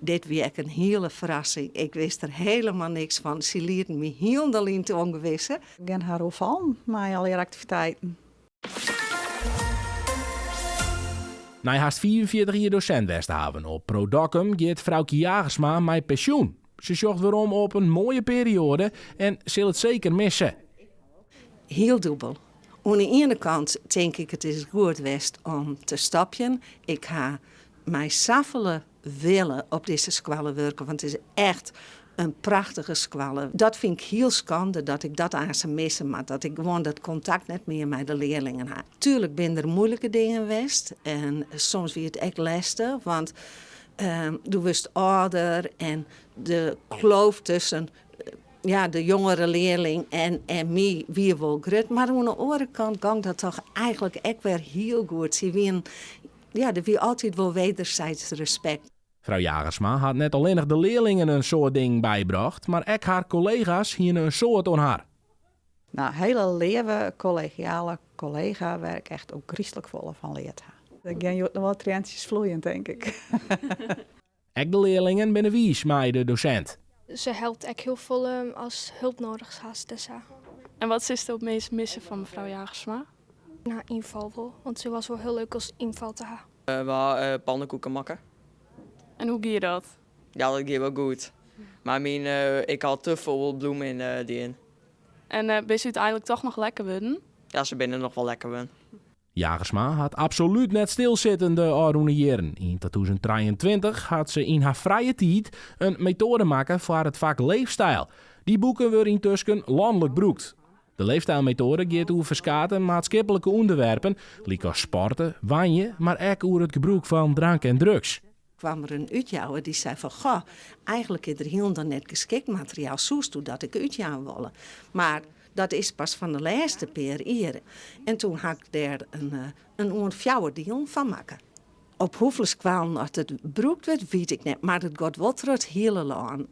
dit weer een hele verrassing. Ik wist er helemaal niks van. Ze lieten me heel in te ongewissen. Ik ben haar overvallen met al die activiteiten. Na haast 44 jaar docent Westhaven op ProDocum gaat vrouwtje Jagersma met pensioen. Ze zocht weerom op een mooie periode en zal het zeker missen. Heel dubbel. Aan de ene kant denk ik het is goed geweest om te stoppen. Ik ga mij saffelen willen op deze squallen werken, want het is echt een prachtige squallen. Dat vind ik heel schande dat ik dat aan ze missen, maar dat ik gewoon dat contact net meer met de leerlingen heb. Tuurlijk zijn er moeilijke dingen geweest en soms weer het echt lastig, want je was ouder en de kloof tussen de jongere leerling en mij weer wel groot. Maar aan de andere kant ging dat toch eigenlijk echt weer heel goed. Er was altijd wel wederzijds respect. Vrouw Jagersma had net alleen nog de leerlingen een soort ding bijgebracht, maar ook haar collega's hielden een soort aan haar. Nou, hele leven collegiale collega waar ik echt ook christelijk vol van leerd heb. Ik ben nog wel traantjes vloeiend, denk ik. Ook de leerlingen binnen wies mij de docent. Ze helpt echt heel veel als hulp nodig haast. En wat is er het meest missen van mevrouw Jagersma? Na inval wel, want ze was wel heel leuk als inval te hebben. We hadden pannenkoeken maken. En hoe ging je dat? Ja, dat ging wel goed. Maar ik had te veel bloemen in die in. En ben je het eigenlijk toch nog lekker worden? Ja, ze binnen nog wel lekker win. Jagersma had absoluut net stilzitten de oude jaren. In 2023 had ze in haar vrije tijd een methode maken voor het vak leefstijl. Die boeken worden intussen landelijk gebruikt. De leefstijlmethode gaat over verschillende maatschappelijke onderwerpen, zoals sporten, wanje, maar ook over het gebruik van drank en drugs. Kwam er een uitjouwer die zei van, goh, eigenlijk is er heel dan net geschikt materiaal zoest toe dat ik uitjouwen willen. Maar dat is pas van de laatste paar jaar. En toen had ik daar een onfjouwerdeel van maken. Op hoeveel kwalen het gebruikt werd, weet ik niet. Maar het gaat wel terug het hele land.